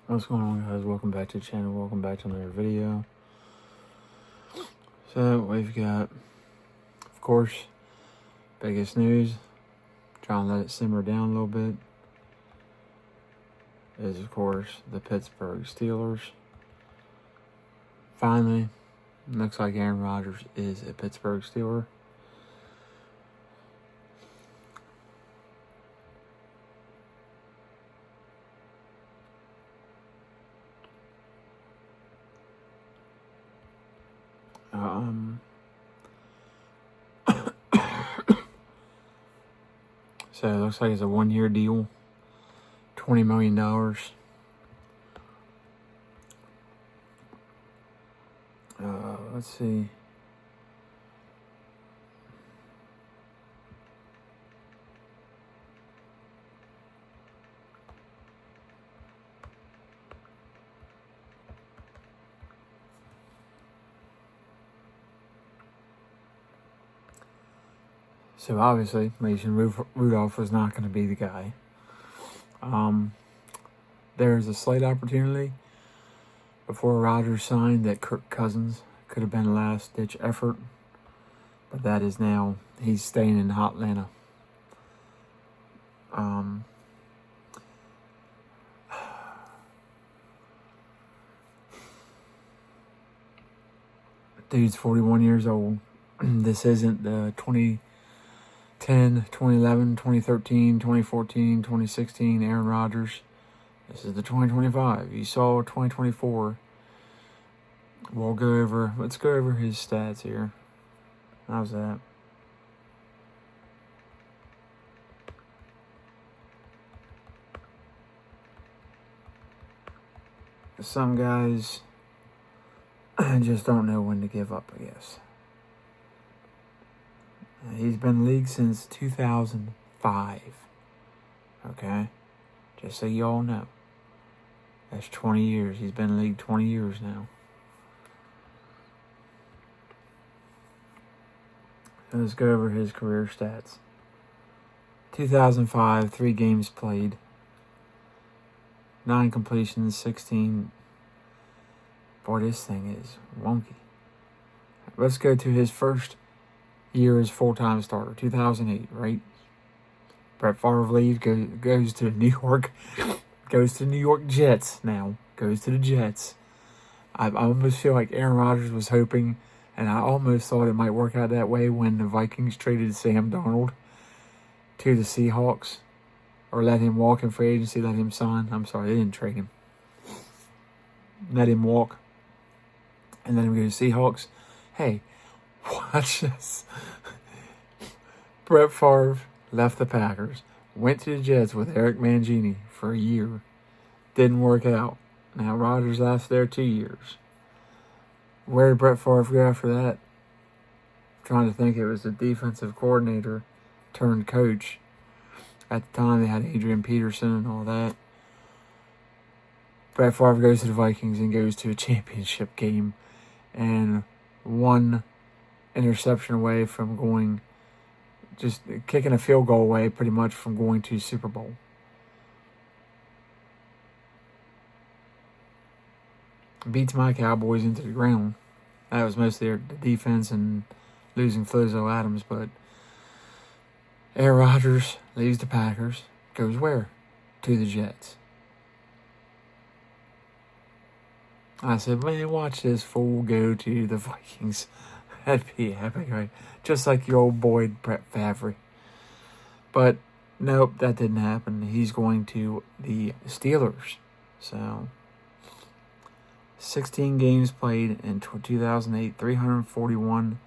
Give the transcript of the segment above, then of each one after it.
What's going on, guys? Welcome back to the channel. Welcome back to another video. So we've got, of course, biggest news. Trying to let it simmer down a little bit. Is, of course, the Pittsburgh Steelers. Finally, looks like Aaron Rodgers is a Pittsburgh Steeler. So it looks like it's a 1-year deal, $20 million. Let's see. So obviously, Mason Rudolph was not going to be the guy. There's a slight opportunity before Rodgers signed that Kirk Cousins could have been a last-ditch effort, but that is now, he's staying in Atlanta. Dude's 41 years old. This isn't the 2010, 2011, 2013, 2014, 2016 Aaron Rodgers. This is the 2025. You saw 2024. Let's go over his stats here. How's that? Some guys just don't know when to give up, I guess. He's been in the league since 2005. Okay? Just so you all know. That's 20 years. He's been in the league 20 years now. So let's go over his career stats. 2005, 3 games played. 9 completions, 16. Boy, this thing is wonky. Let's go to his first year as full-time starter, 2008, right? Brett Favre leaves, goes to New York, goes to the New York Jets now, goes to the Jets. I almost feel like Aaron Rodgers was hoping, and I almost thought it might work out that way when the Vikings traded Sam Darnold to the Seahawks, or let him walk in free agency, let him sign. I'm sorry, they didn't trade him. Let him walk. And let him go to Seahawks. Hey, watch this. Brett Favre left the Packers, went to the Jets with Eric Mangini for a year. Didn't work out. Now Rodgers lasted there 2 years. Where did Brett Favre go after that? I'm trying to think. It was the defensive coordinator turned coach. At the time, they had Adrian Peterson and all that. Brett Favre goes to the Vikings and goes to a championship game and 1 interception away from going, just kicking a field goal away pretty much from going to Super Bowl. Beats my Cowboys into the ground. That was mostly the defense and losing Flizzo Adams, but Aaron Rodgers leaves the Packers, goes where? To the Jets. I said, man, watch this fool go to the Vikings. That'd be epic, right? Just like your old boy, Brett Favre. But, nope, that didn't happen. He's going to the Steelers. So, 16 games played in 2008, 341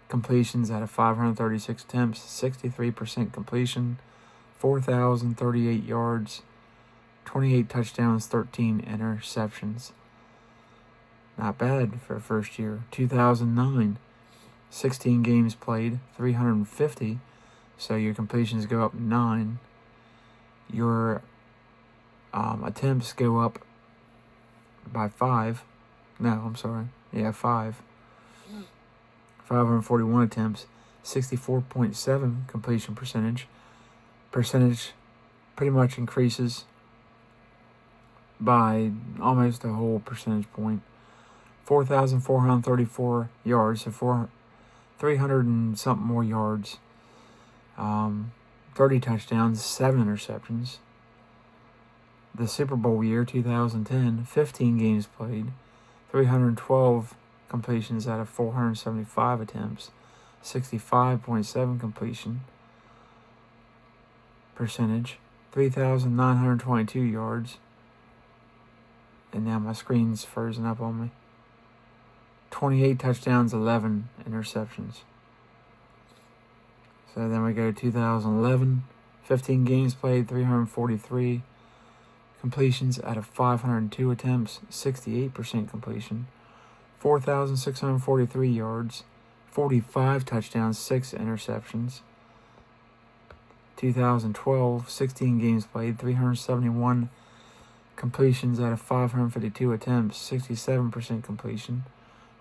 completions out of 536 attempts, 63% completion, 4,038 yards, 28 touchdowns, 13 interceptions. Not bad for a first year. 2009, 16 games played, 350. So your completions go up 9. Your attempts go up by 5. No, I'm sorry. Yeah, 5. 541 attempts, 64.7 completion percentage. Percentage pretty much increases by almost a whole percentage point. 4,434 yards, so 300 and something more yards. 30 touchdowns, 7 interceptions. The Super Bowl year, 2010, 15 games played, 312 completions out of 475 attempts, 65.7 completion percentage, 3,922 yards. And now my screen's frozen up on me. 28 touchdowns, 11 interceptions. So then we go to 2011, 15 games played, 343 completions out of 502 attempts, 68% completion, 4,643 yards, 45 touchdowns, 6 interceptions. 2012, 16 games played, 371 completions out of 552 attempts, 67% completion,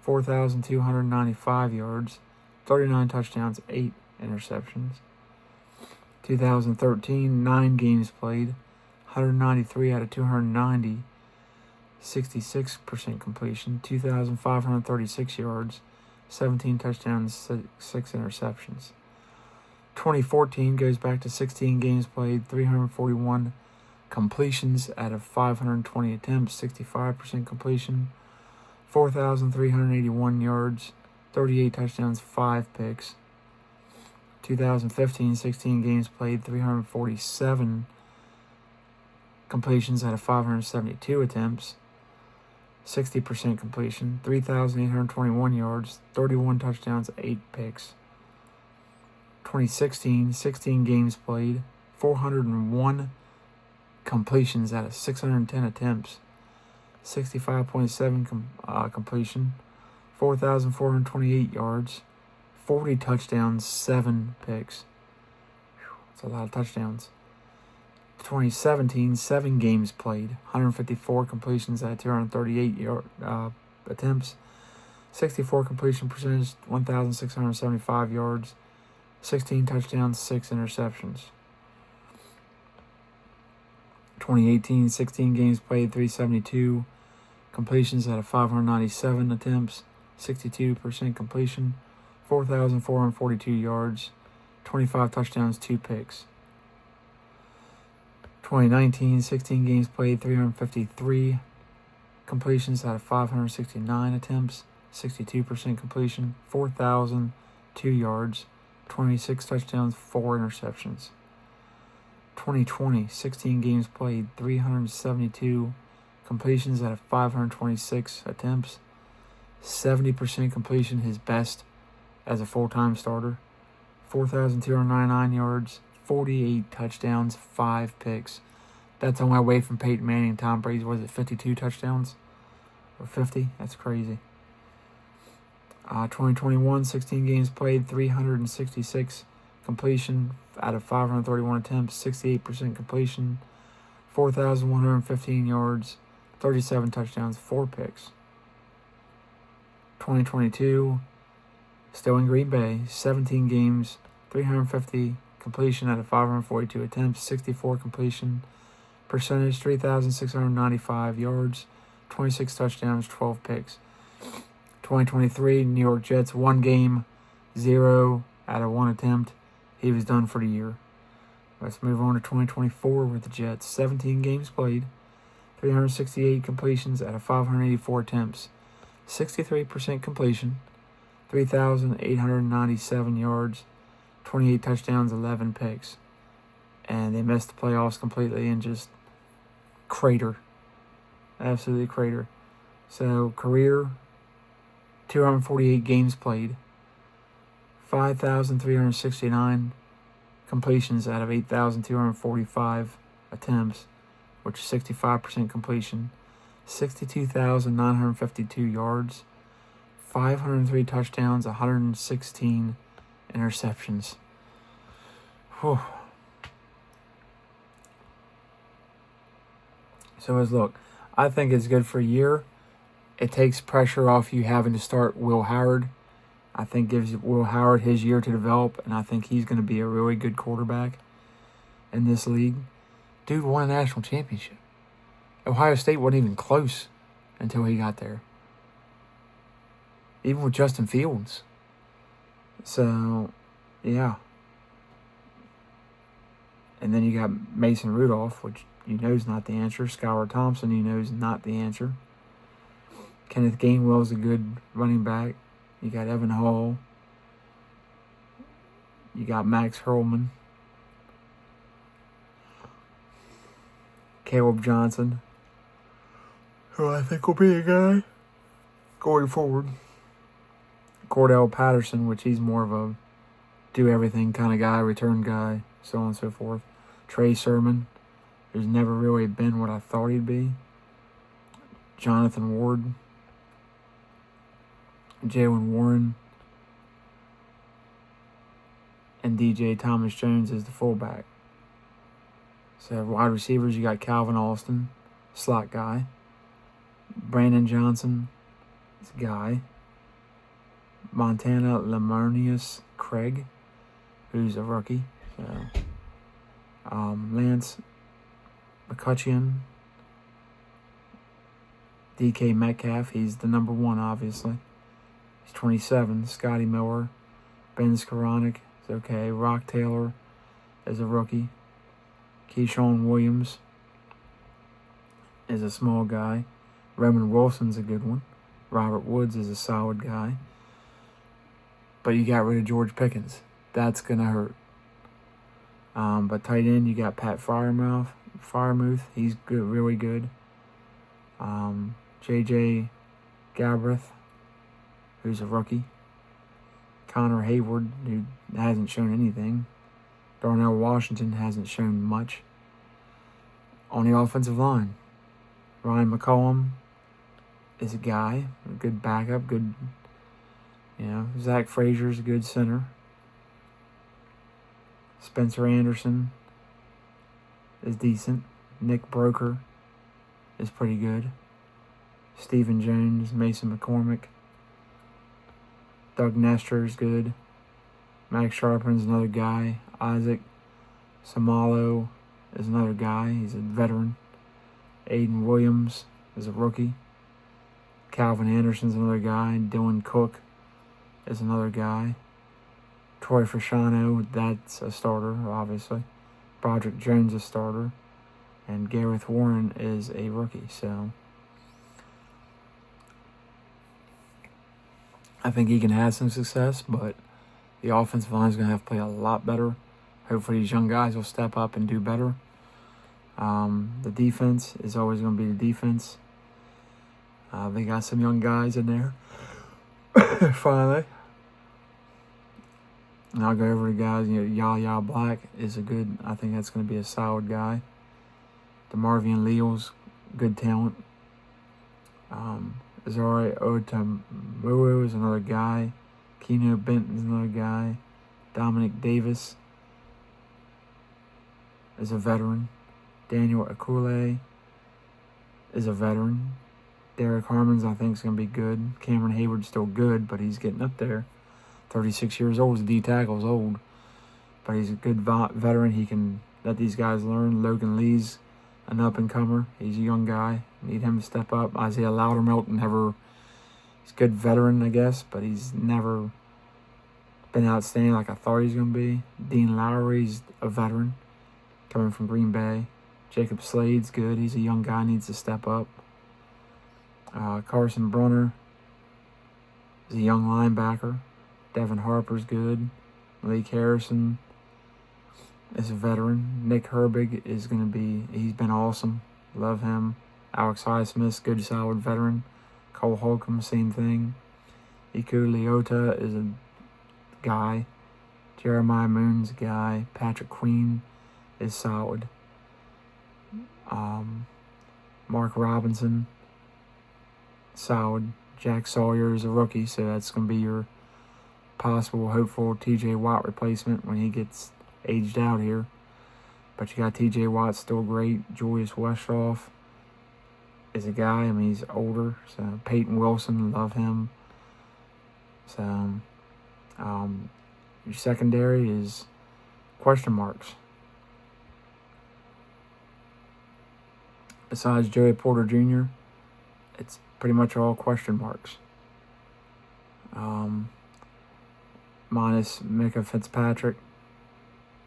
4,295 yards, 39 touchdowns, 8 interceptions. 2013, 9 games played, 193 out of 290, 66% completion, 2,536 yards, 17 touchdowns, 6 interceptions. 2014 goes back to 16 games played, 341 completions out of 520 attempts, 65% completion, 4,381 yards, 38 touchdowns, 5 picks. 2015, 16 games played, 347 completions out of 572 attempts, 60% completion, 3,821 yards, 31 touchdowns, 8 picks. 2016, 16 games played, 401 completions out of 610 attempts, 65.7 completion, 4,428 yards, 40 touchdowns, 7 picks. That's a lot of touchdowns. 2017, 7 games played, 154 completions out of 238 attempts, 64 completion percentage, 1,675 yards, 16 touchdowns, 6 interceptions. 2018, 16 games played, 372 completions out of 597 attempts, 62% completion, 4,442 yards, 25 touchdowns, 2 picks. 2019, 16 games played, 353 completions out of 569 attempts, 62% completion, 4,002 yards, 26 touchdowns, 4 interceptions. 2020, 16 games played, 372 completions out of 526 attempts, 70% completion, his best as a full-time starter, 4,299 yards, 48 touchdowns, 5 picks. That's only away from Peyton Manning and Tom Brady. Was it 52 touchdowns? Or 50? That's crazy. 2021, 16 games played, 366 completion out of 531 attempts, 68% completion, 4,115 yards, 37 touchdowns, 4 picks. 2022, still in Green Bay, 17 games, 350 completion out of 542 attempts, 64 completion percentage, 3,695 yards, 26 touchdowns, 12 picks. 2023, New York Jets, 1 game, 0 out of 1 attempt. He was done for the year. Let's move on to 2024 with the Jets. 17 games played, 368 completions out of 584 attempts, 63% completion, 3,897 yards, 28 touchdowns, 11 picks. And they missed the playoffs completely and just crater. Absolutely crater. So, career, 248 games played, 5,369 completions out of 8,245 attempts, which is 65% completion, 62,952 yards, 503 touchdowns, 116 interceptions. Whew. So look, I think it's good for a year. It takes pressure off you having to start Will Howard. I think gives Will Howard his year to develop, and I think he's going to be a really good quarterback in this league. Dude won a national championship. Ohio State wasn't even close until he got there. Even with Justin Fields. So, yeah. And then you got Mason Rudolph, which you know is not the answer. Skylar Thompson, you know is not the answer. Kenneth Gainwell's a good running back. You got Evan Hall. You got Max Hurlman. Caleb Johnson, who I think will be a guy going forward. Cordell Patterson, which he's more of a do-everything kind of guy, return guy, so on and so forth. Trey Sermon, who's never really been what I thought he'd be. Jonathan Ward. Jalen Warren. And DJ Thomas Jones is the fullback. So wide receivers, you got Calvin Austin, slot guy. Brandon Johnson is a guy. Montana Lamarnius Craig, who's a rookie. So, Lance McCutcheon. DK Metcalf, he's the number one, obviously. He's 27. Scotty Miller. Ben Skoranek is okay. Rock Taylor is a rookie. Keyshawn Williams is a small guy. Roman Wilson's a good one. Robert Woods is a solid guy. But you got rid of George Pickens. That's going to hurt. But tight end, you got Pat Freiermuth. He's good, really good. J.J. Galbraith, who's a rookie. Connor Hayward, who hasn't shown anything. Darnell Washington hasn't shown much. On the offensive line, Ryan McCollum is a guy, a good backup, good, Zach Frazier's a good center. Spencer Anderson is decent. Nick Broker is pretty good. Stephen Jones, Mason McCormick. Doug Nestor is good. Max Sharpen's another guy. Isaac Samalo is another guy. He's a veteran. Aiden Williams is a rookie. Calvin Anderson's another guy. Dylan Cook is another guy. Troy Fasciano, that's a starter, obviously. Broderick Jones, a starter. And Gareth Warren is a rookie. So I think he can have some success, but the offensive line is going to have to play a lot better. Hopefully these young guys will step up and do better. The defense is always going to be the defense. They got some young guys in there. Finally. And I'll go over the guys. Yaya Black is a good, I think that's going to be a solid guy. DeMarvion Leal's good talent. Azari Otamuro is another guy. Keno Benton is another guy. Dominic Davis is a veteran. Daniel Akule is a veteran. Derek Harmon's, I think, is going to be good. Cameron Hayward's still good, but he's getting up there. 36 years old. His D-tackle's old. But he's a good veteran. He can let these guys learn. Logan Lee's an up-and-comer. He's a young guy. Need him to step up. Isaiah Loudermilk he's a good veteran, I guess, but he's never been outstanding like I thought he was going to be. Dean Lowry's a veteran coming from Green Bay. Jacob Slade's good. He's a young guy, needs to step up. Carson Brunner is a young linebacker. Devin Harper's good. Malik Harrison is a veteran. Nick Herbig is going to be, he's been awesome. Love him. Alex Highsmith's good, solid veteran. Cole Holcomb, same thing. Iku Leota is a guy. Jeremiah Moon's a guy. Patrick Queen is solid. Mark Robinson, solid. Jack Sawyer is a rookie, so that's going to be your possible, hopeful T.J. Watt replacement when he gets aged out here. But you got T.J. Watt, still great. Julius Westroff is a guy. I mean, he's older. So Peyton Wilson, love him. So your secondary is question marks. besides Joey Porter Jr., it's pretty much all question marks. Minus Micah Fitzpatrick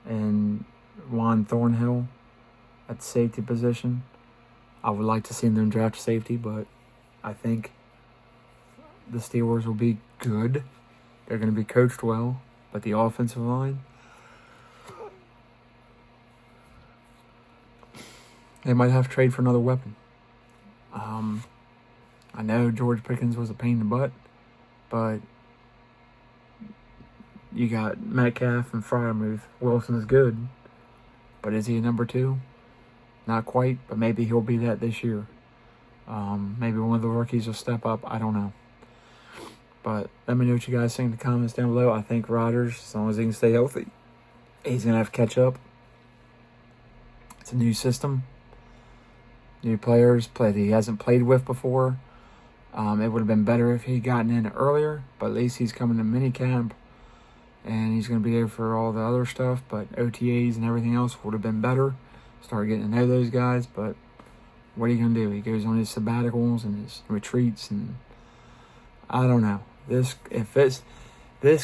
and Juan Thornhill at the safety position. I would like to see them draft safety, but I think the Steelers will be good. They're going to be coached well, but the offensive line, they might have to trade for another weapon. I know George Pickens was a pain in the butt, but you got Metcalf and Freiermuth. Wilson is good, but is he a number 2? Not quite, but maybe he'll be that this year. Maybe one of the rookies will step up. I don't know. But let me know what you guys think in the comments down below. I think Rodgers, as long as he can stay healthy, he's going to have to catch up. It's a new system. New players that he hasn't played with before. It would have been better if he'd gotten in earlier, but at least he's coming to minicamp, and he's going to be there for all the other stuff. But OTAs and everything else would have been better. Start getting to know those guys, but what are you going to do? He goes on his sabbaticals and his retreats, and I don't know. This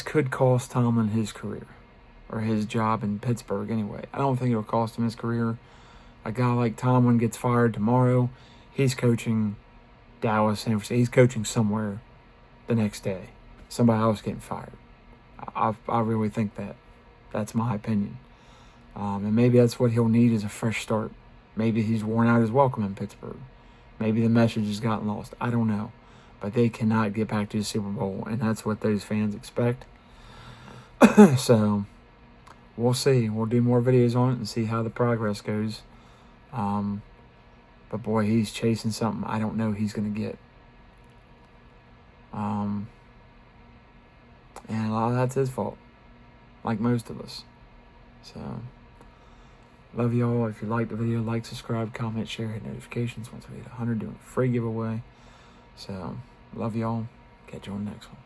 could cost Tomlin his career, or his job in Pittsburgh anyway. I don't think it'll cost him his career. A guy like Tomlin gets fired tomorrow, he's coaching Dallas, San Francisco. He's coaching somewhere the next day. Somebody else getting fired. I really think that. That's my opinion. And maybe that's what he'll need is a fresh start. Maybe he's worn out his welcome in Pittsburgh. Maybe the message has gotten lost. I don't know. But they cannot get back to the Super Bowl, and that's what those fans expect. So, we'll see. We'll do more videos on it and see how the progress goes. But boy, he's chasing something I don't know he's going to get. And a lot of that's his fault, like most of us. So, love y'all. If you like the video, like, subscribe, comment, share, hit notifications. Once we hit 100, doing a free giveaway. So, love y'all. Catch you on the next one.